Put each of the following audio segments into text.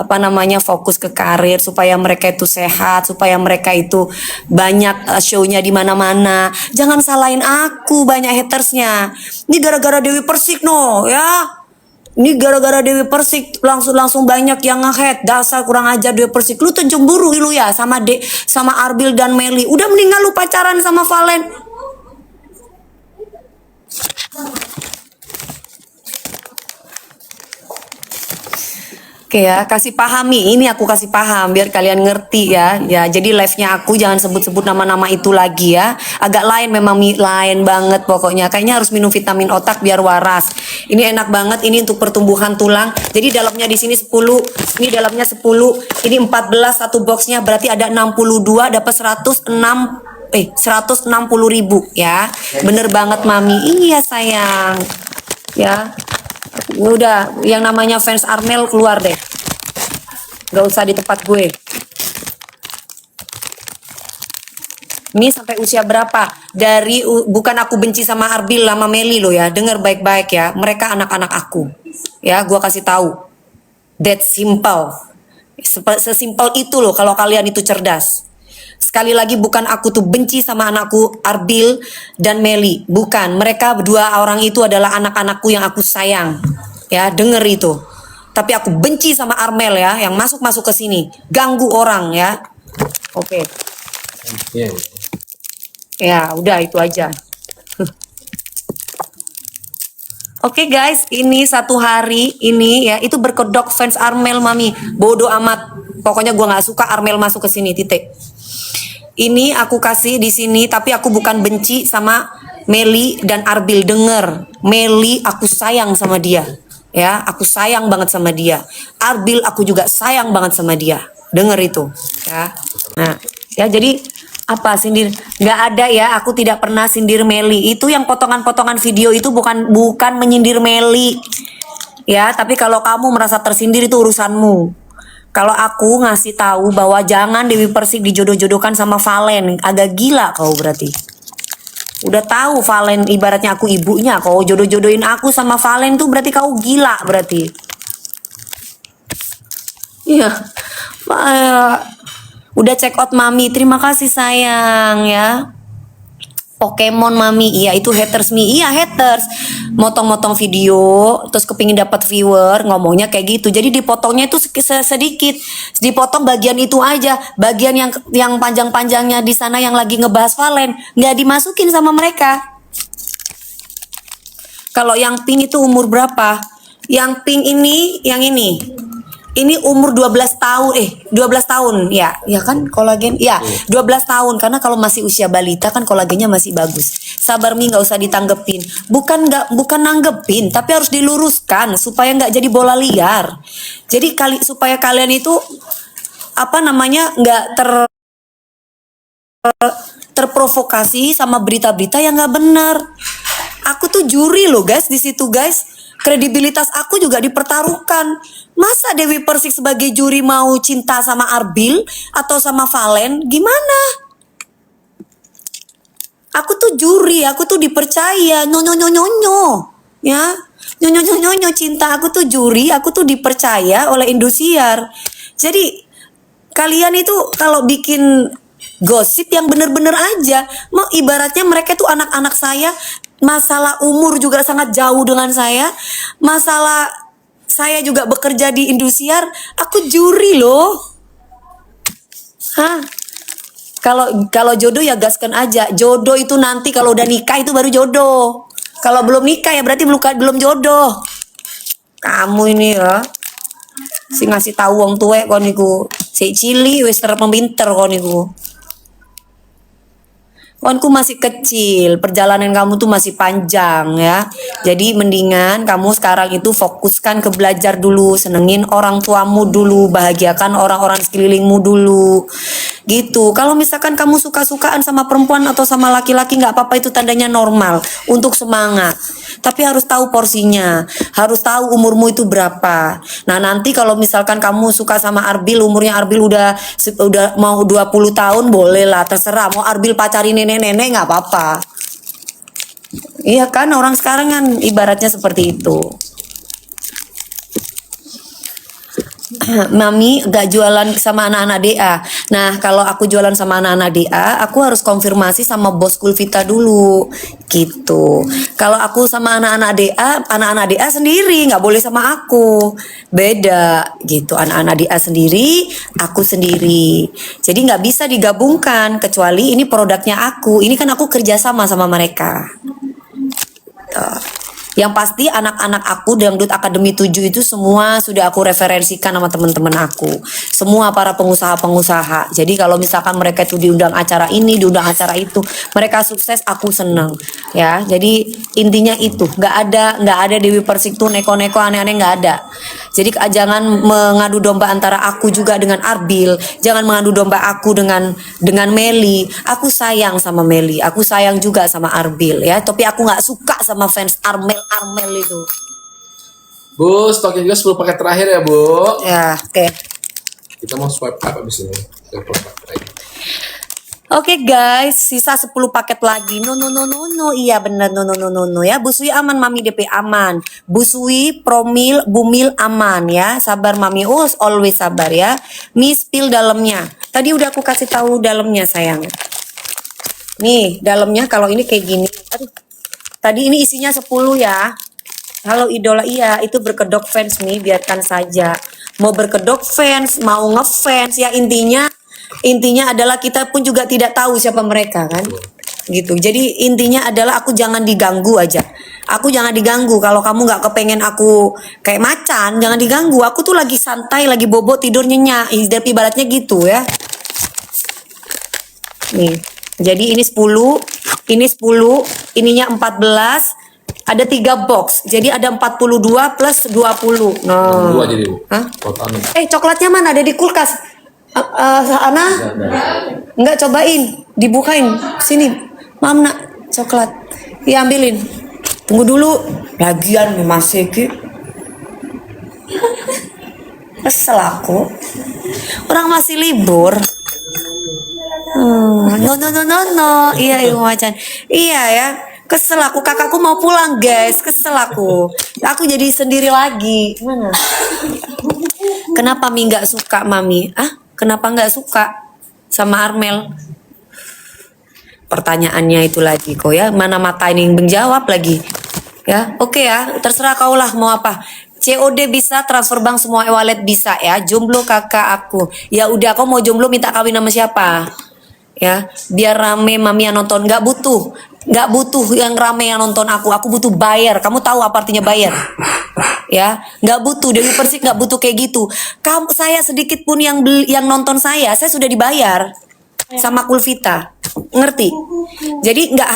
apa namanya fokus ke karir, supaya mereka itu sehat, supaya mereka itu banyak show-nya di mana-mana. Jangan salahin aku, banyak hatersnya. Ini gara-gara Dewi Persik no ya. Ini gara-gara Dewi Persik langsung banyak yang nge-hate. Dasar kurang ajar Dewi Persik. Lu tuh cemburu lu ya sama Arbil dan Meli. Udah mendingan lu pacaran sama Valen. Oke ya, kasih pahami. Ini aku kasih paham biar kalian ngerti ya. Ya, jadi live-nya aku jangan sebut-sebut nama-nama itu lagi ya. Agak lain, memang lain banget pokoknya. Kayaknya harus minum vitamin otak biar waras. Ini enak banget, ini untuk pertumbuhan tulang. Jadi dalamnya di sini 10, ini dalamnya 10, ini 14 satu boxnya, berarti ada 62, dapat 160.000 ya. Bener banget Mami. Iya sayang. Ya. Udah, yang namanya fans Armel keluar deh. Gak usah di tempat gue. Ini sampai usia berapa? Bukan aku benci sama Arbil sama Meli lo ya. Dengar baik-baik ya. Mereka anak-anak aku. Ya, gua kasih tahu. That simple. Sesimpel itu loh kalau kalian itu cerdas. Sekali lagi, bukan aku tuh benci sama anakku Arbil dan Meli. Bukan, mereka berdua orang itu adalah anak-anakku yang aku sayang. Ya, denger itu. Tapi aku benci sama Armel ya, yang masuk-masuk ke sini, ganggu orang ya. Oke. Ya, udah itu aja. Oke guys, ini satu hari ini ya, itu berkedok fans Armel Mami. Bodoh amat. Pokoknya gua nggak suka Armel masuk ke sini, titik. Ini aku kasih di sini, tapi aku bukan benci sama Meli dan Arbil. Denger, Meli aku sayang sama dia. Ya, aku sayang banget sama dia. Arbil aku juga sayang banget sama dia. Denger itu, ya. Nah, ya jadi apa sindir? Nggak ada ya, aku tidak pernah sindir Meli. Itu yang potongan-potongan video itu bukan menyindir Meli. Ya, tapi kalau kamu merasa tersindir itu urusanmu. Kalau aku ngasih tahu bahwa jangan Dewi Persik dijodoh-jodohkan sama Valen, agak gila kau berarti. Udah tahu Valen ibaratnya aku ibunya, kau jodoh-jodohin aku sama Valen tuh berarti kau gila berarti. Iya. Udah check out Mami, terima kasih sayang ya. Pokemon Mami, iya itu haters Mi, iya haters. Motong-motong video, terus kepingin dapat viewer, ngomongnya kayak gitu. Jadi dipotongnya itu sedikit, dipotong bagian itu aja, bagian yang panjang-panjangnya di sana yang lagi ngebahas Valen, nggak dimasukin sama mereka. Kalau yang pink itu umur berapa? Yang pink ini, yang ini umur 12 tahun, 12 tahun, ya kan kolagen, ya 12 tahun, karena kalau masih usia balita kan kolagennya masih bagus. Sabar Mi, nggak usah ditanggepin, bukan nanggepin, tapi harus diluruskan supaya nggak jadi bola liar. Jadi supaya kalian itu apa namanya nggak terprovokasi sama berita-berita yang nggak benar. Aku tuh juri loh guys di situ guys. Kredibilitas aku juga dipertaruhkan. Masa Dewi Persik sebagai juri mau cinta sama Arbil atau sama Valen? Gimana? Aku tuh juri, aku tuh dipercaya. Nyonyo. Ya. Nyonyo cinta, aku tuh juri, aku tuh dipercaya oleh Indosiar. Jadi kalian itu kalau bikin gosip yang bener-bener aja. Mau ibaratnya mereka tuh anak-anak saya. Masalah umur juga sangat jauh dengan saya. Masalah saya juga bekerja di Indosiar. Aku juri loh. Hah? Kalau jodoh ya gaskan aja. Jodoh itu nanti kalau udah nikah itu baru jodoh. Kalau belum nikah ya berarti belum jodoh. Kamu ini ya. Si ngasih tahu wong tuwek kon niku. Si cili wis terpinter kon niku. Konku masih kecil, perjalanan kamu tuh masih panjang ya. Jadi mendingan kamu sekarang itu fokuskan ke belajar dulu, senengin orang tuamu dulu, bahagiakan orang-orang sekelilingmu dulu. Gitu. Kalau misalkan kamu suka-sukaan sama perempuan atau sama laki-laki nggak apa-apa, itu tandanya normal untuk semangat. Tapi harus tahu porsinya, harus tahu umurmu itu berapa. Nah, nanti kalau misalkan kamu suka sama Arbil, umurnya Arbil udah mau 20 tahun, boleh lah, terserah. Mau Arbil pacarin nenek-nenek nggak apa-apa. Iya kan, orang sekarang kan ibaratnya seperti itu. Mami gak jualan sama anak-anak DA. Nah, kalau aku jualan sama anak-anak DA, aku harus konfirmasi sama bos Kulvita dulu, gitu. Kalau aku sama anak-anak DA sendiri, nggak boleh sama aku. Beda, gitu. Anak-anak DA sendiri, aku sendiri. Jadi nggak bisa digabungkan, kecuali ini produknya aku. Ini kan aku kerjasama sama mereka. Tuh. Yang pasti anak-anak aku Dangdut Akademi 7 itu semua sudah aku referensikan sama teman-teman aku. Semua para pengusaha-pengusaha. Jadi kalau misalkan mereka itu diundang acara ini, diundang acara itu, mereka sukses, aku seneng. Ya, jadi intinya itu. Nggak ada Dewi Persik tuh neko-neko aneh-aneh, nggak ada. Jadi jangan mengadu domba antara aku juga dengan Arbil. Jangan mengadu domba aku dengan Meli. Aku sayang sama Meli. Aku sayang juga sama Arbil ya. Tapi aku nggak suka sama fans Armel itu. Bu, stoknya juga 10 paket terakhir ya, Bu. Ya, oke. Kita mau swipe up abis ini. Oke guys, sisa 10 paket lagi. No. Iya bener, no ya. Bu Sui aman, Mami DP aman. Bu Sui, Promil, Bumil aman ya. Sabar Mami, always sabar ya. Miss pil dalamnya. Tadi udah aku kasih tahu dalamnya sayang. Nih, dalamnya kalau ini kayak gini. Aduh. Tadi ini isinya 10 ya. Halo idola, iya itu berkedok fans nih, biarkan saja. Mau berkedok fans, mau ngefans ya, intinya adalah kita pun juga tidak tahu siapa mereka kan. Gitu. Jadi intinya adalah aku jangan diganggu aja. Aku jangan diganggu. Kalau kamu nggak kepengen aku kayak macan, jangan diganggu. Aku tuh lagi santai, lagi bobo, tidur nyenyak. Ibaratnya gitu ya. Nih. Jadi ini 10, ini 10, ininya 14, ada 3 box. Jadi ada 42 plus 20. Nah. 2 jadi, Bu. Hah? Total. Coklatnya mana? Ada di kulkas. Ana? Enggak, cobain, dibukain. Sini. Mam nak, coklat. Iya, ambilin. Tunggu dulu. Lagian masih ki. Kesel aku. Orang masih libur. No. Iya, Ibu Macan. Iya ya. Kesel aku, kakakku mau pulang guys. Kesel aku. Aku jadi sendiri lagi. Mana? Kenapa Mi nggak suka Mami? Kenapa nggak suka sama Armel? Pertanyaannya itu lagi kok ya. Mana mata ini menjawab lagi. Ya, oke ya. Terserah kau lah mau apa. COD bisa, transfer bank semua e-wallet bisa ya. Jomblo kakak aku. Ya udah, kau mau jomblo minta kawin sama siapa? Ya, biar rame Mami yang nonton. Nggak butuh yang rame yang nonton aku butuh bayar. Kamu tahu apa artinya bayar? Ya, nggak butuh. Dewi Persik nggak butuh kayak gitu. Saya sedikit pun yang nonton saya sudah dibayar sama Kulvita, ngerti? Jadi nggak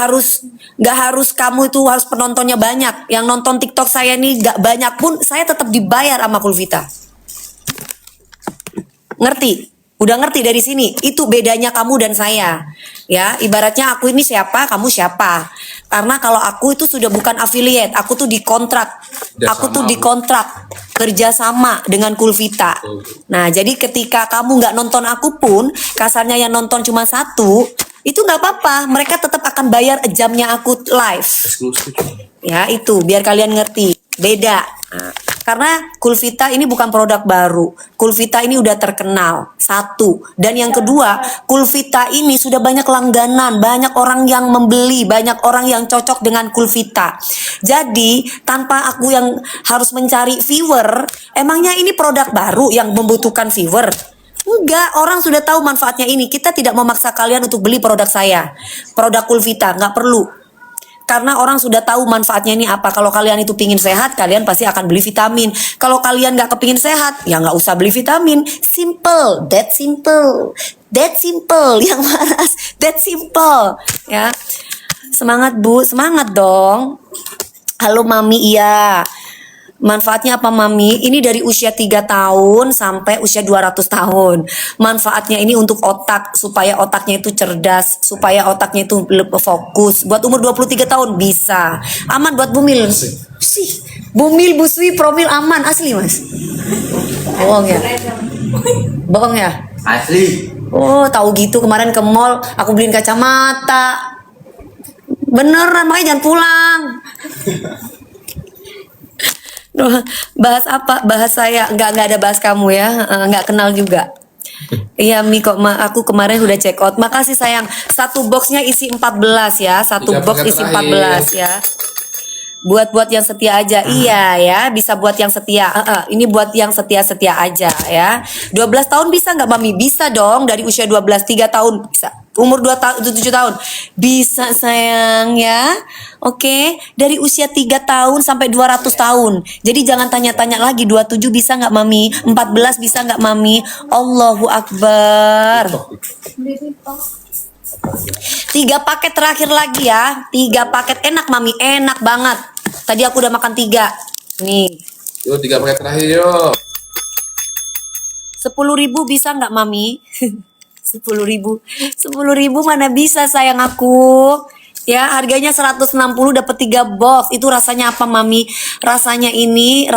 harus kamu itu harus penontonnya banyak. Yang nonton TikTok saya nih nggak banyak pun saya tetap dibayar sama Kulvita, ngerti? Udah ngerti dari sini? Itu bedanya kamu dan saya. Ya, ibaratnya aku ini siapa, kamu siapa. Karena kalau aku itu sudah bukan affiliate, aku tuh dikontrak. Aku tuh dikontrak kerja sama dengan Kulvita. Nah, jadi ketika kamu nggak nonton aku pun, kasarnya yang nonton cuma 1, itu nggak apa-apa. Mereka tetap akan bayar jamnya aku live. Ya, itu biar kalian ngerti. Beda. Nah, karena Kulvita ini bukan produk baru. Kulvita ini udah terkenal. 1. Dan yang kedua, Kulvita ini sudah banyak langganan, banyak orang yang membeli, banyak orang yang cocok dengan Kulvita. Jadi, tanpa aku yang harus mencari viewer, emangnya ini produk baru yang membutuhkan viewer? Enggak, orang sudah tahu manfaatnya ini. Kita tidak memaksa kalian untuk beli produk saya. Produk Kulvita, nggak perlu. Karena orang sudah tahu manfaatnya ini apa. Kalau kalian itu pingin sehat, kalian pasti akan beli vitamin. Kalau kalian nggak kepingin sehat, ya nggak usah beli vitamin. Simple, that simple. Yang malas, that simple. Ya, semangat Bu, semangat dong. Halo Mami, iya. Manfaatnya apa Mami? Ini dari usia 3 tahun sampai usia 200 tahun. Manfaatnya ini untuk otak, supaya otaknya itu cerdas, supaya otaknya itu fokus. Buat umur 23 tahun bisa. Aman buat Bumil. Sih, Bumil, Busui, Promil aman, asli Mas. Bohong ya? Bohong ya? Asli. Oh, tahu gitu kemarin ke mall aku beliin kacamata. Beneran, makanya jangan pulang. Bahas apa? Bahas saya. Nggak ada bahas kamu ya. Nggak kenal juga. Iya Mi kok aku kemarin udah check out. Makasih sayang. Satu boxnya isi 14 ya. Satu 3 box paket isi terakhir. 14 ya. Buat yang setia aja. Iya ya, bisa buat yang setia. Ini buat yang setia-setia aja ya. 12 tahun bisa nggak Mami? Bisa dong, dari usia 12, 3 tahun bisa. Umur 2 tahun, 7 tahun. Bisa sayang ya. Oke, dari usia 3 tahun sampai 200 tahun. Jadi jangan tanya-tanya lagi 27 bisa nggak Mami? 14 bisa nggak Mami? Allahu Akbar. 3 paket terakhir lagi ya. 3 paket enak Mami, enak banget. Tadi aku udah makan 3. Nih. Yuk 3 paket terakhir yuk. 10.000 bisa nggak Mami? 10.000. 10.000 mana bisa sayang aku. Ya, harganya 160 dapat 3 box. Itu rasanya apa Mami? Rasanya ini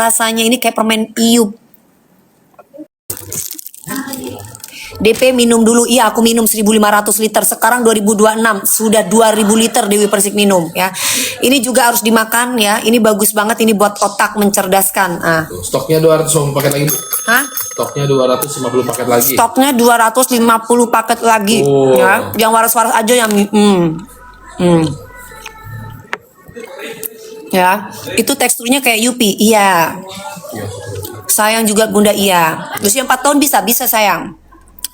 kayak permen iup. DP minum dulu. Iya, aku minum 1.500 liter. Sekarang 2026 sudah 2.000 liter Dewi Persik minum ya. Ini juga harus dimakan ya. Ini bagus banget, ini buat otak, mencerdaskan. Tuh, stoknya 250 paket lagi. Hah? Stoknya 250 paket lagi. Stoknya 250 paket lagi ya. Yang waras-waras aja yang ya. Itu teksturnya kayak Yupi. Iya. Sayang juga Bunda iya. Usia 4 tahun bisa sayang.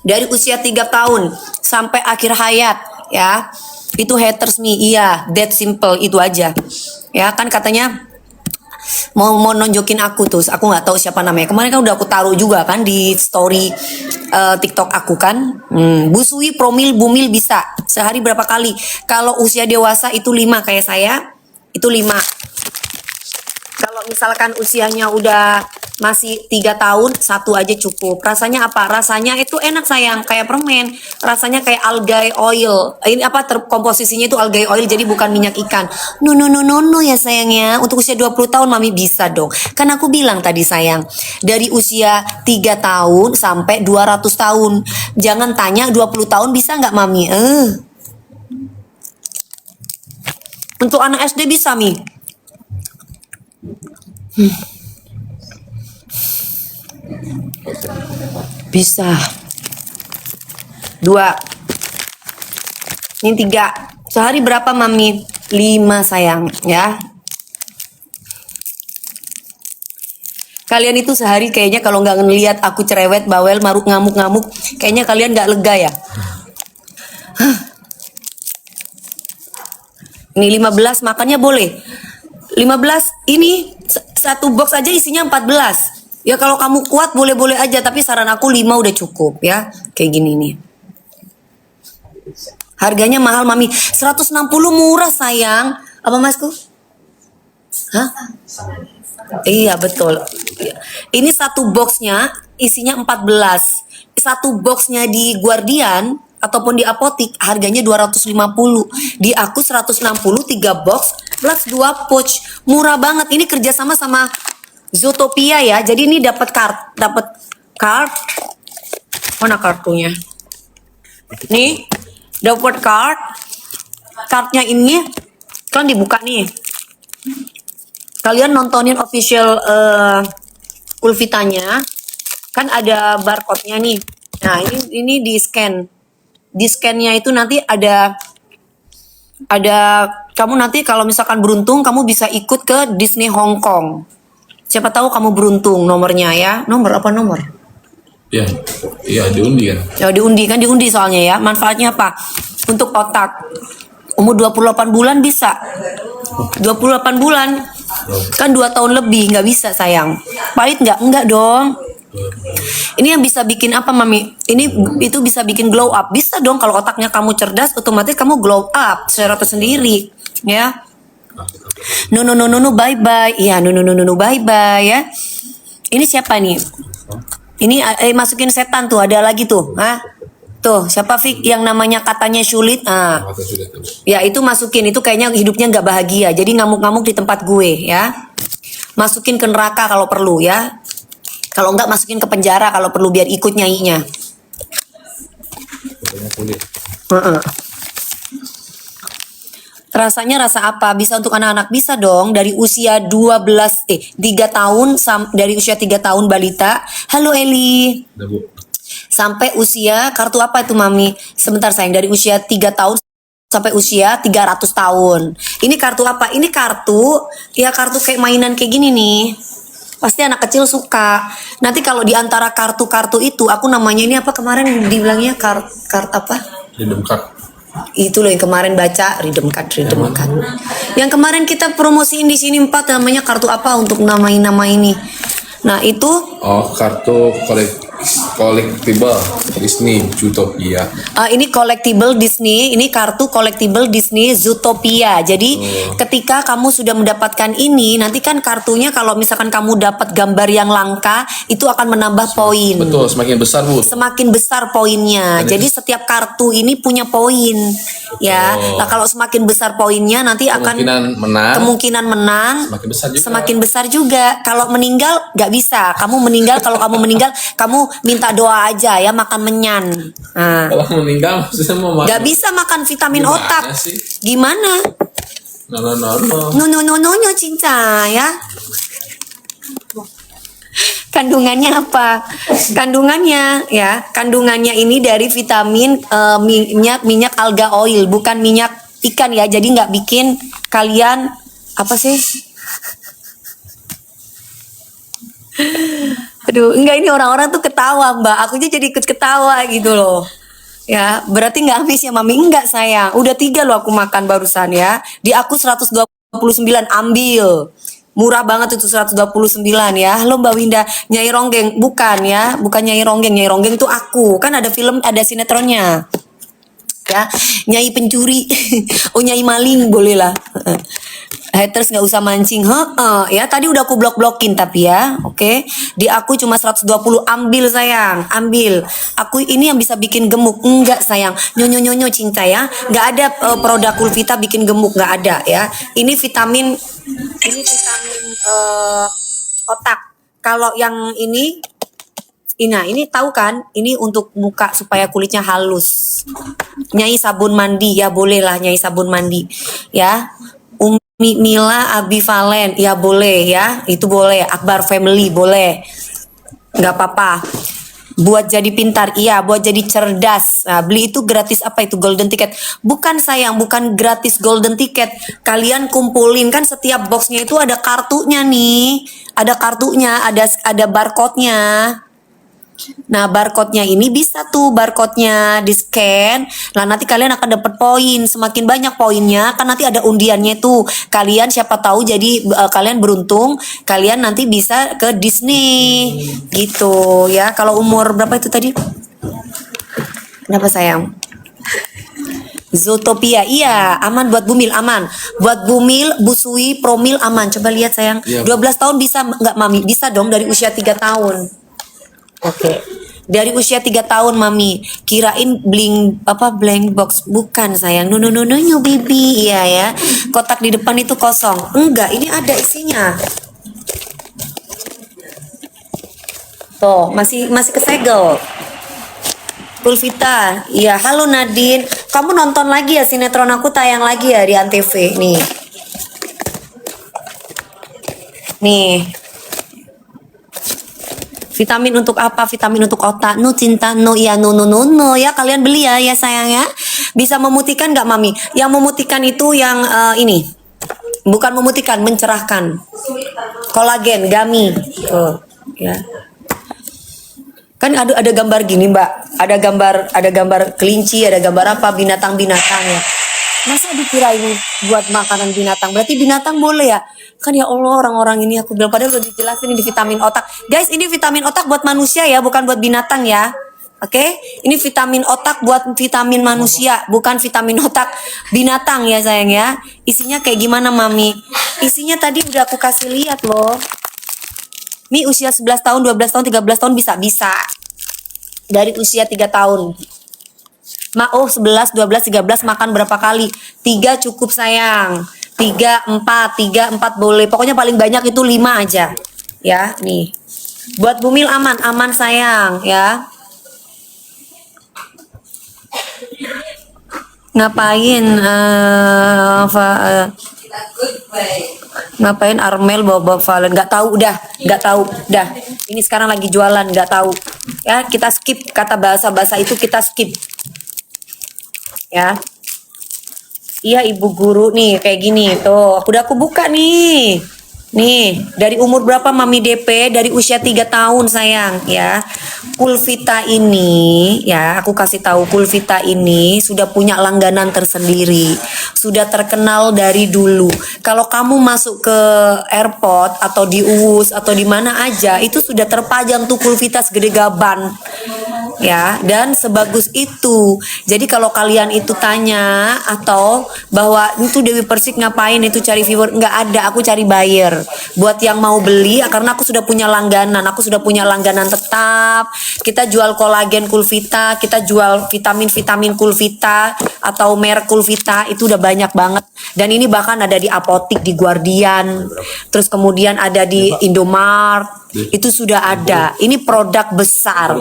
Dari usia 3 tahun sampai akhir hayat ya. Itu haters me, iya, that simple itu aja. Ya kan katanya mau nonjokin aku tuh, aku nggak tahu siapa namanya. Kemarin kan udah aku taruh juga kan di story TikTok aku kan. Busui, promil, bumil bisa. Sehari berapa kali? Kalau usia dewasa itu 5 kayak saya, itu 5. Kalau misalkan usianya udah masih 3 tahun, 1 aja cukup. Rasanya apa? Rasanya itu enak sayang, kayak permen. Rasanya kayak algae oil. Ini apa komposisinya itu algae oil, jadi bukan minyak ikan. No ya sayangnya. Untuk usia 20 tahun Mami bisa dong. Kan aku bilang tadi sayang, dari usia 3 tahun sampai 200 tahun. Jangan tanya 20 tahun bisa nggak Mami? Untuk anak SD bisa Mi. Bisa. 2. Ini 3. Sehari berapa Mami? 5 sayang ya. Kalian itu sehari kayaknya kalau nggak ngelihat aku cerewet, bawel, maruk, ngamuk-ngamuk, kayaknya kalian nggak lega ya. Ini 15 makannya boleh. 15 ini satu box aja isinya 14. Ya kalau kamu kuat boleh-boleh aja, tapi saran aku 5 udah cukup ya. Kayak gini nih. Harganya mahal Mami. 160 murah sayang. Apa Masku? Hah? Iya betul. Ini satu boxnya isinya 14. Satu boxnya di Guardian ataupun di apotik harganya 250. Di aku 160 3 box plus 2 pouch. Murah banget. Ini kerjasama sama Zootopia ya. Jadi ini dapat card. Mana kartunya? Nih, dapat card. Cardnya ini kan dibuka nih. Kalian nontonin official Ulfitanya. Kan ada barcode-nya nih. Nah, ini di scan. Di scan-nya itu nanti ada kamu nanti kalau misalkan beruntung kamu bisa ikut ke Disney Hong Kong. Siapa tahu kamu beruntung nomornya ya. Nomor apa nomor? Iya. Iya, diundi kan. Ya diundi soalnya ya. Manfaatnya apa? Untuk otak. Umur 28 bulan bisa. 28 bulan. Kan 2 tahun lebih nggak bisa sayang. Pahit nggak? Enggak dong. Ini yang bisa bikin apa Mami? Itu bisa bikin glow up. Bisa dong kalau otaknya kamu cerdas, otomatis kamu glow up secara tersendiri, ya. No bye bye. Iya, no bye bye ya. Ini siapa nih? Ini masukin setan tuh, ada lagi tuh. Hah? Tuh, siapa Fik yang namanya katanya sulit? Ya itu masukin, itu kayaknya hidupnya nggak bahagia. Jadi ngamuk-ngamuk di tempat gue ya. Masukin ke neraka kalau perlu ya. Kalau enggak masukin ke penjara kalau perlu biar ikut nyanyinya. Rasanya rasa apa? Bisa untuk anak-anak? Bisa dong. Dari usia 3 tahun dari usia 3 tahun balita. Halo Eli. Udah, Bu. Sampai usia kartu apa itu Mami? Sebentar sayang, dari usia 3 tahun sampai usia 300 tahun. Ini kartu apa? Ini kartu kayak mainan kayak gini nih. Pasti anak kecil suka. Nanti kalau di antara kartu-kartu itu aku namanya ini apa kemarin dibilangnya kart apa? Random card. Itu loh yang kemarin baca redeem card. Yang kemarin kita promosiin di sini 4 namanya kartu apa untuk namain nama ini. Nah, itu Oh, kartu collectible Disney Zootopia. ini collectible Disney, ini kartu collectible Disney Zootopia. Jadi ketika kamu sudah mendapatkan ini, nanti kan kartunya kalau misalkan kamu dapat gambar yang langka, itu akan menambah poin. Betul, semakin besar, Bu. Semakin besar poinnya. Jadi setiap kartu ini punya poin, ya. Nah, kalau semakin besar poinnya nanti akan kemungkinan menang semakin besar juga. Kalau meninggal nggak bisa. Kalau kamu meninggal, kamu minta doa aja ya, makan menyan. Nah, Kalau meninggal maksudnya mau makan. nggak bisa makan vitamin Gimana otak. sih? Gimana? No, cinta ya. Kandungannya apa? Kandungannya ini dari vitamin minyak alga oil, bukan minyak ikan ya. Jadi nggak bikin kalian apa sih? Aduh, enggak, ini orang-orang tuh ketawa Mbak. Aku jadi ikut ketawa gitu loh. Ya, berarti nggak habis ya Mami? Enggak sayang, udah 3 loh aku makan barusan ya. Di aku 129, ambil. Murah banget itu 129 ya. Halo Mbak Winda, Nyai Ronggeng. Bukan ya, bukan Nyai Ronggeng. Nyai Ronggeng tuh aku. Kan ada film, ada sinetronnya. Ya, Nyai pencuri. Oh, Nyai maling boleh lah. Haters nggak usah mancing, ya tadi udah aku blok-blokin tapi ya, oke. Di aku cuma 120, ambil sayang, ambil. Aku ini yang bisa bikin gemuk, enggak sayang, nyonyo cinta ya. Nggak ada produk Kulvita bikin gemuk, nggak ada ya. Ini vitamin otak. Kalau yang ini tahu kan? Ini untuk muka supaya kulitnya halus. Nyai sabun mandi ya, boleh lah Nyai sabun mandi ya. Mila Abivalen ya boleh ya, itu boleh. Akbar Family boleh, nggak apa-apa. Buat jadi pintar, iya. Buat jadi cerdas, nah, beli itu gratis apa itu golden ticket? Bukan sayang, bukan gratis golden ticket. Kalian kumpulin kan setiap boxnya itu ada kartunya nih, ada barcode-nya. Nah, barcode-nya ini bisa tuh barcode-nya di-scan. Nah, nanti kalian akan dapat poin. Semakin banyak poinnya, kan nanti ada undiannya tuh. Kalian siapa tahu jadi kalian beruntung, kalian nanti bisa ke Disney. Gitu ya. Kalau umur berapa itu tadi? Kenapa sayang? Zootopia, iya, aman buat Bumil, aman. Buat Bumil, Busui, Promil aman. Coba lihat sayang. 12 tahun bisa nggak Mami? Bisa dong dari usia 3 tahun. Oke. Dari usia 3 tahun Mami. Kirain blank box. Bukan sayang. No baby. Iya ya. Kotak di depan itu kosong. Enggak, ini ada isinya. Tuh, masih kesegel. Kulvita. Iya, halo Nadine. Kamu nonton lagi ya sinetron aku tayang lagi ya di Antv nih. Nih. Vitamin untuk apa? Vitamin untuk otak. No cinta, no ya, no ya. Kalian beli ya sayang ya. Bisa memutihkan nggak Mami? Yang memutihkan itu yang ini. Bukan memutihkan, mencerahkan. Kolagen, gummy. Ya. Kan ada gambar gini Mbak. Ada gambar kelinci, ada gambar apa? Binatang-binatang ya. Masa dikira ini buat makanan binatang? Berarti binatang boleh ya? Kan ya Allah, orang-orang ini aku bilang padahal udah dijelasin ini vitamin otak. Guys, ini vitamin otak buat manusia ya, bukan buat binatang ya. Oke? Ini vitamin otak buat vitamin manusia, bukan vitamin otak binatang ya sayang ya. Isinya kayak gimana Mami? Isinya tadi udah aku kasih lihat loh. Ini usia 11 tahun, 12 tahun, 13 tahun bisa. Dari usia 3 tahun. 11, 12, 13 makan berapa kali? 3 cukup sayang. 3, 4 boleh. Pokoknya paling banyak itu 5 aja. Ya, nih. Buat Bumil aman sayang ya. Ngapain ngapain Armel bawa Valen? Nggak tahu dah, nggak tahu dah. Ini sekarang lagi jualan, nggak tahu. Ya, kita skip kata bahasa itu, kita skip. Ya. Iya ibu guru nih kayak gini tuh. Udah aku buka nih. Nih, dari umur berapa Mami DP? Dari usia 3 tahun sayang ya. Kulvita ini ya, aku kasih tahu Kulvita ini sudah punya langganan tersendiri. Sudah terkenal dari dulu. Kalau kamu masuk ke airport atau di UUS atau di mana aja, itu sudah terpajang tuh Kulvita segede gaban. Ya, dan sebagus itu. Jadi kalau kalian itu tanya atau bahwa itu Dewi Persik ngapain itu cari viewer, nggak ada, aku cari buyer. Buat yang mau beli, karena aku sudah punya langganan, tetap. Kita jual kolagen Kulvita, kita jual vitamin Kulvita atau merek Kulvita, itu udah banyak banget. Dan ini bahkan ada di apotik, di Guardian, terus kemudian ada di Indomart. Itu sudah ada. Ini produk besar,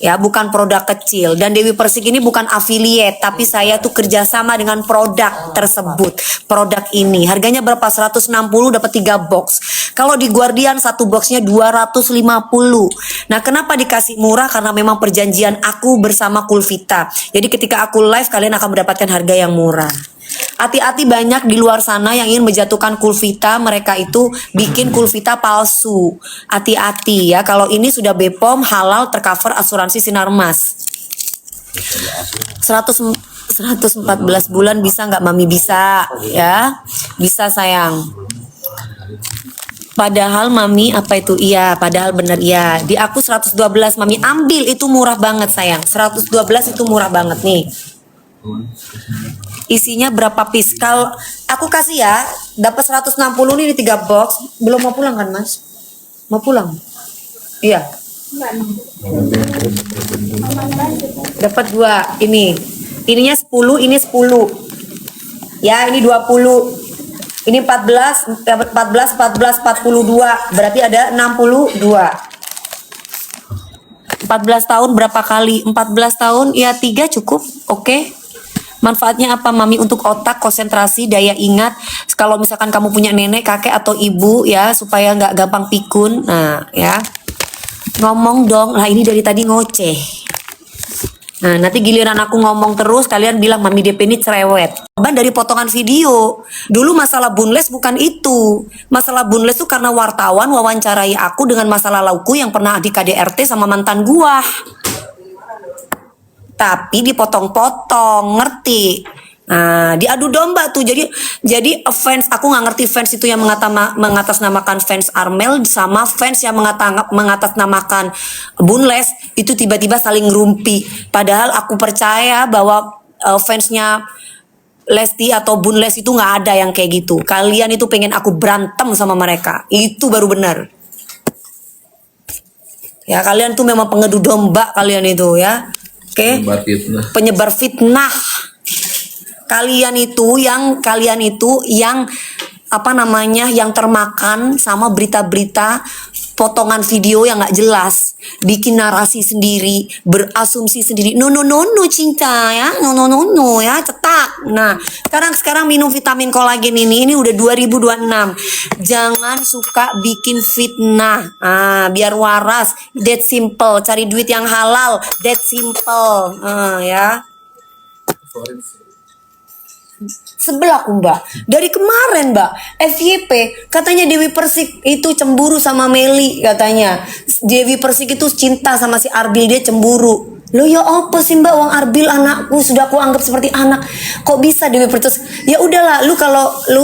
ya, bukan produk kecil. Dan Dewi Persik ini bukan affiliate, tapi saya tuh kerjasama dengan produk tersebut. Produk ini harganya berapa? 160 dapat 3 box. Kalau di Guardian satu boxnya 250. Nah, kenapa dikasih murah? Karena memang perjanjian aku bersama Kulvita. Jadi ketika aku live, kalian akan mendapatkan harga yang murah. Hati-hati, banyak di luar sana yang ingin menjatuhkan Kulvita, mereka itu bikin Kulvita palsu. Hati-hati ya, kalau ini sudah BPOM halal tercover asuransi Sinarmas. 114 bulan bisa nggak Mami? Bisa ya, bisa sayang. Padahal Mami apa itu? Iya, padahal bener iya. Di aku 112 Mami ambil, itu murah banget sayang. 112 itu murah banget nih. Isinya berapa piece? Kalau aku kasih ya, dapat 160 nih di 3 box. Belum mau pulang kan, Mas? Mau pulang? Iya. Dapat 2 ini. Ininya 10, ini 10. Ya, ini 20. Ini 14, dapat 42. Berarti ada 62. 14 tahun berapa kali? 14 tahun ya 3 cukup. Oke. Manfaatnya apa Mami? Untuk otak, konsentrasi, daya ingat. Kalau misalkan kamu punya nenek, kakek atau ibu ya, supaya nggak gampang pikun. Nah ya, ngomong dong. Nah ini dari tadi ngoceh. Nah nanti giliran aku ngomong terus, kalian bilang Mami DP ini cerewet. Ban dari potongan video. Dulu masalah bunles bukan itu. Masalah bunles itu karena wartawan wawancarai aku dengan masalah lauku yang pernah di KDRT sama mantan gua. Tapi dipotong-potong, ngerti? Nah, diadu domba tuh. Jadi fans, aku nggak ngerti fans itu yang mengatasnamakan fans Armel sama fans yang mengatasnamakan Bunles itu tiba-tiba saling ngerumpi. Padahal aku percaya bahwa fansnya Lesti atau Bunles itu nggak ada yang kayak gitu. Kalian itu pengen aku berantem sama mereka. Itu baru benar. Ya, kalian tuh memang pengedu domba kalian itu ya. Oke, penyebar fitnah. Kalian itu yang apa namanya, yang termakan sama berita-berita potongan video yang nggak jelas, bikin narasi sendiri, berasumsi sendiri. No cinta ya, no ya, cetak. Nah, sekarang minum vitamin kolagen ini udah 2026. Jangan suka bikin fitnah. Biar waras. That simple. Cari duit yang halal. That simple. Ya. Sebel aku Mbak. Dari kemarin Mbak, FYP katanya Dewi Persik itu cemburu sama Meli katanya. Dewi Persik itu cinta sama si Arbil, dia cemburu. Loh ya apa sih Mbak, wong Arbil anakku, sudah aku anggap seperti anak. Kok bisa Dewi Persik? Ya udahlah, lu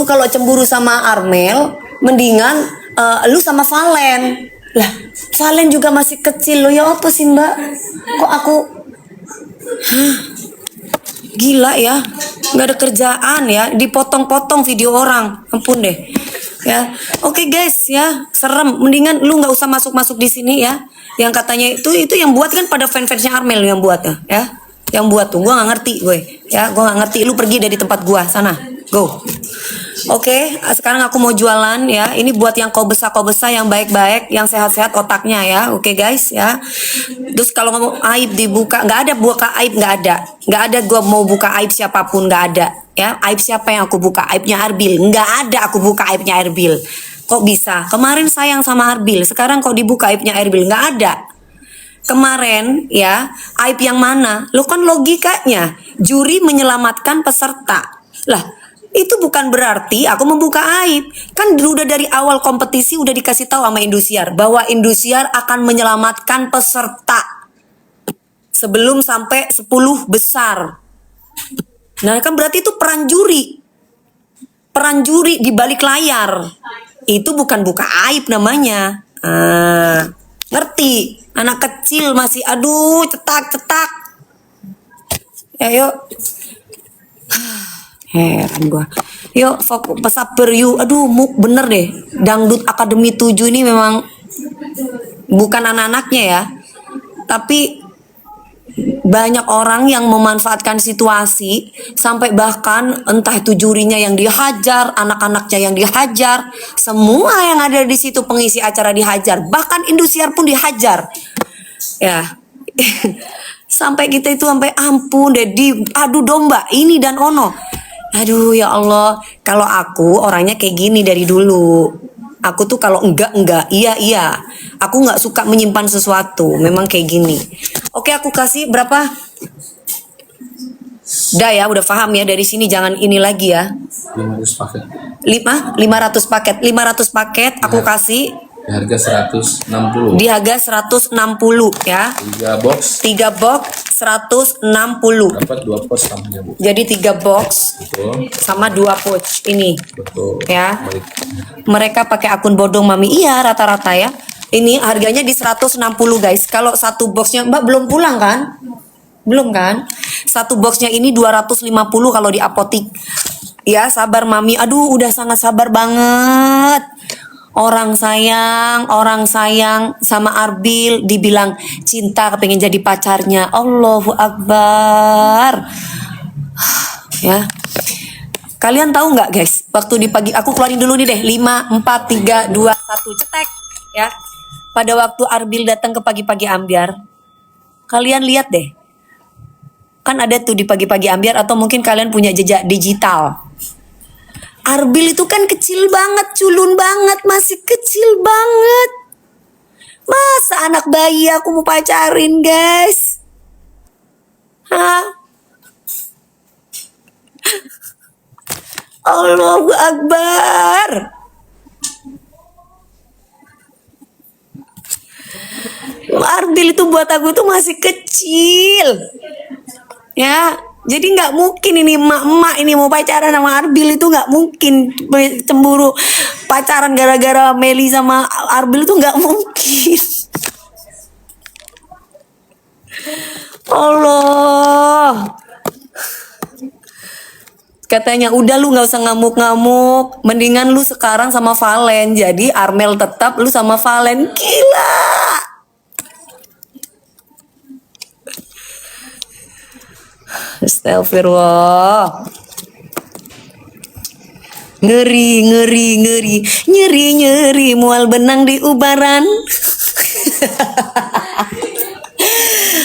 kalau cemburu sama Armel, mendingan lu sama Valen. Lah, Valen juga masih kecil. Loh ya apa sih Mbak? Kok aku gila ya, nggak ada kerjaan ya, dipotong-potong video orang, ampun deh ya. Oke guys ya, serem, mendingan lu nggak usah masuk di sini ya. Yang katanya itu yang buat kan pada fans-fansnya Armel yang buat ya, yang buat tuh, gua nggak ngerti gue ya, gua nggak ngerti. Lu pergi dari tempat gua sana, go. Oke, sekarang aku mau jualan ya. Ini buat yang kau besar yang baik-baik, yang sehat-sehat otaknya ya. Oke guys ya. Terus kalau mau aib dibuka, nggak ada buka aib, nggak ada gua mau buka aib siapapun, nggak ada ya. Aib siapa yang aku buka? Aibnya Arbil, nggak ada aku buka aibnya Arbil. Kok bisa? Kemarin sayang sama Arbil, sekarang kok dibuka aibnya Arbil? Nggak ada. Kemarin ya, aib yang mana? Lo kan logikanya juri menyelamatkan peserta. Lah, itu bukan berarti aku membuka aib. Kan udah dari awal kompetisi udah dikasih tahu sama Indosiar bahwa Indosiar akan menyelamatkan peserta sebelum sampai 10 besar. Nah, kan berarti itu peran juri. Peran juri di balik layar. Itu bukan buka aib namanya. Ngerti? Anak kecil masih aduh cetak. Ya yuk. Heran gua. Yuk fokus sabar yuk. Aduh bener deh. Dangdut Akademi 7 ini memang bukan anak-anaknya ya. Tapi banyak orang yang memanfaatkan situasi sampai bahkan entah itu jurinya yang dihajar, anak-anaknya yang dihajar, semua yang ada di situ pengisi acara dihajar, bahkan Indosiar pun dihajar. Ya. Sampai kita itu sampai ampun deh diadu domba ini dan ono. Aduh ya Allah, kalau aku orangnya kayak gini dari dulu. Aku tuh kalau enggak, iya. Aku nggak suka menyimpan sesuatu, memang kayak gini. Oke, aku kasih berapa? Udah ya, udah paham ya dari sini jangan ini lagi ya. 500 paket. 500 paket. 500 paket aku kasih Di harga 160. di harga 160 ya. 3 box 3 box 160. dapat 2 pos tamunya, Bu. Jadi 3 box Betul. sama 2 pouch ini. Betul. Ya. Baik. Mereka pakai akun bodong Mami. Iya, rata-rata ya. Ini harganya di 160 guys. Kalau satu boxnya Mbak belum pulang kan? Belum kan? Satu boxnya ini 250 kalau di apotik. Ya, sabar Mami. Aduh, udah sangat sabar banget. Orang sayang sama Arbil dibilang cinta kepengen jadi pacarnya. Allahu Akbar. Ya. Kalian tahu nggak guys? Waktu di pagi aku keluarin dulu nih deh. 5, 4, 3, 2, 1 cetek ya. Pada waktu Arbil datang ke pagi-pagi ambiar. Kalian lihat deh. Kan ada tuh di pagi-pagi ambiar atau mungkin kalian punya jejak digital. Arbil itu kan kecil banget, culun banget, masih kecil banget. Masa anak bayi aku mau pacarin, guys? Hah? Allahu Akbar. Arbil itu buat aku tuh masih kecil. Ya, jadi nggak mungkin ini emak-emak ini mau pacaran sama Arbil itu nggak mungkin cemburu pacaran gara-gara Meli sama Arbil itu nggak mungkin. Allah. Katanya udah lu nggak usah ngamuk-ngamuk, mendingan lu sekarang sama Valen. Jadi Armel tetap, lu sama Valen. Gila. Astagfirullah. Nyeri mual benang di ubaran.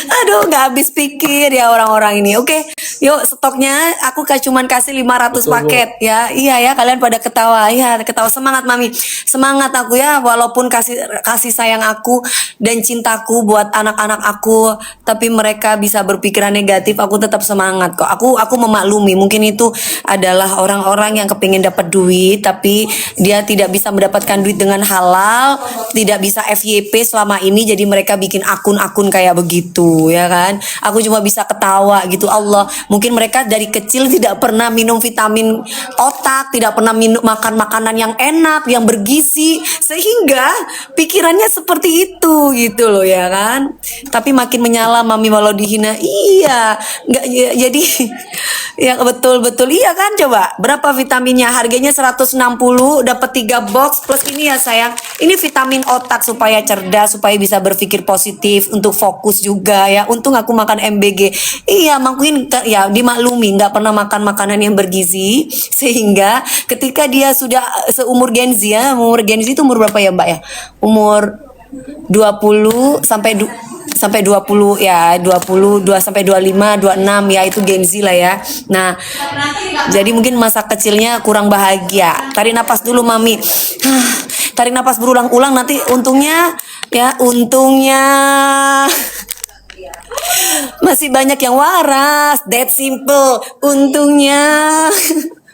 Aduh, nggak habis pikir ya orang-orang ini. Oke, yuk stoknya aku cuman kasih 500 Betul, paket ya. Iya ya, kalian pada ketawa. Iya, ketawa. Semangat Mami. Semangat aku ya, walaupun kasih sayang aku dan cintaku buat anak-anak aku, tapi mereka bisa berpikiran negatif, aku tetap semangat kok. Aku memaklumi, mungkin itu adalah orang-orang yang kepingin dapat duit tapi dia tidak bisa mendapatkan duit dengan halal, tidak bisa FYP selama ini, jadi mereka bikin akun-akun kayak begitu ya kan. Aku cuma bisa ketawa gitu. Allah, mungkin mereka dari kecil tidak pernah minum vitamin otak, tidak pernah makan makanan yang enak, yang bergizi, sehingga pikirannya seperti itu gitu loh ya kan. Tapi makin menyala Mami walau dihina. Iya, nggak jadi ya betul iya kan. Coba berapa vitaminnya? Harganya 160, dapat 3 box plus ini ya sayang. Ini vitamin otak supaya cerdas, supaya bisa berpikir positif, untuk fokus juga ya. Untung aku makan MBG. Iya, mungkin ya ya dimaklumi nggak pernah makan makanan yang bergizi, sehingga ketika dia sudah seumur Gen Z ya, umur Gen Z itu umur berapa ya Mbak ya? Umur 20 sampai 20 ya, 22 sampai 25, 26 ya, itu Gen Z lah ya. Nah, jadi mungkin masa kecilnya kurang bahagia. Tarik napas dulu Mami. Tarik napas berulang-ulang, nanti untungnya masih banyak yang waras. That simple. Untungnya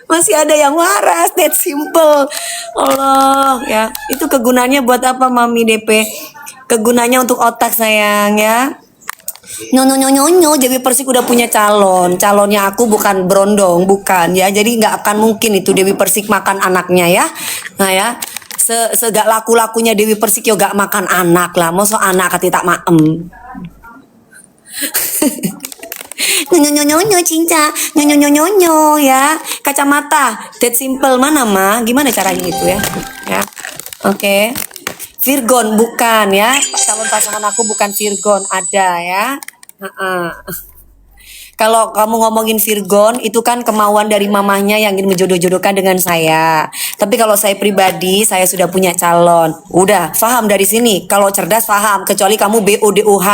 masih ada yang waras. That simple. Allah ya. Itu kegunaannya buat apa Mami DP? Kegunaannya untuk otak sayang ya. Nyo, Dewi Persik udah punya calonnya aku bukan berondong, bukan ya, jadi nggak akan mungkin itu Dewi Persik makan anaknya ya. Nah ya, segak laku-lakunya Dewi Persik yo gak makan anak lah, mosok anak kati tak maem. Nyo cinta, nyo ya, kacamata, that simple mana mah, gimana caranya itu ya, ya, oke. Virgon bukan ya, calon pasangan aku bukan Virgon, ada ya. Kalau kamu ngomongin Virgon itu kan kemauan dari mamahnya yang ingin menjodoh-jodohkan dengan saya. Tapi kalau saya pribadi, saya sudah punya calon. Udah, paham dari sini. Kalau cerdas paham, kecuali kamu BODOH.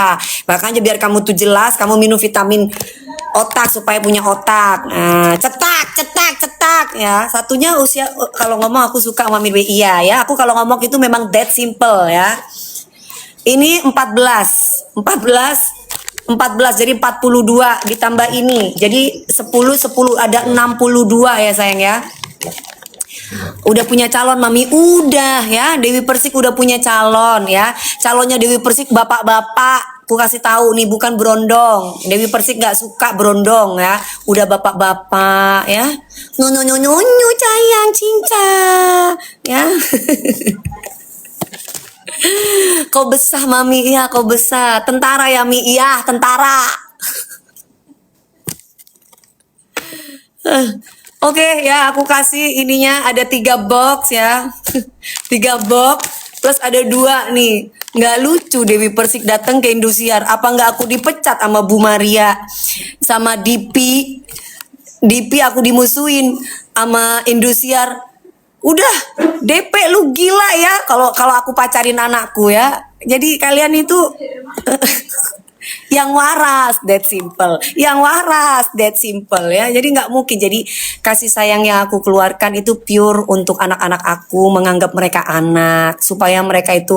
Makanya biar kamu tuh jelas, kamu minum vitamin otak supaya punya otak. Nah, cetak ya. Satunya usia, kalau ngomong aku suka sama Mirwe, iya ya. Aku kalau ngomong itu memang that simple ya. Ini 14 jadi 42 ditambah ini. Jadi 10 ada 62 ya sayang ya. Udah punya calon Mami, udah ya. Dewi Persik udah punya calon ya. Calonnya Dewi Persik bapak-bapak. Aku kasih tahu nih, bukan berondong. Dewi Persik nggak suka berondong ya. Udah bapak-bapak ya. Nyo sayang cinta ya. Kau besar Mami, iya kau besar. Tentara ya Mi, iya tentara. Oke ya, aku kasih ininya ada 3 box ya. 3 box plus ada 2 nih. Nggak lucu Dewi Persik datang ke Indosiar. Apa nggak aku dipecat sama Bu Maria, sama Dipi aku dimusuhin sama Indosiar. Udah, DP lu gila ya kalau aku pacarin anakku ya. Jadi kalian itu yang waras, that simple. Yang waras, that simple ya. Jadi nggak mungkin. Jadi kasih sayang yang aku keluarkan itu pure untuk anak-anak aku, menganggap mereka anak, supaya mereka itu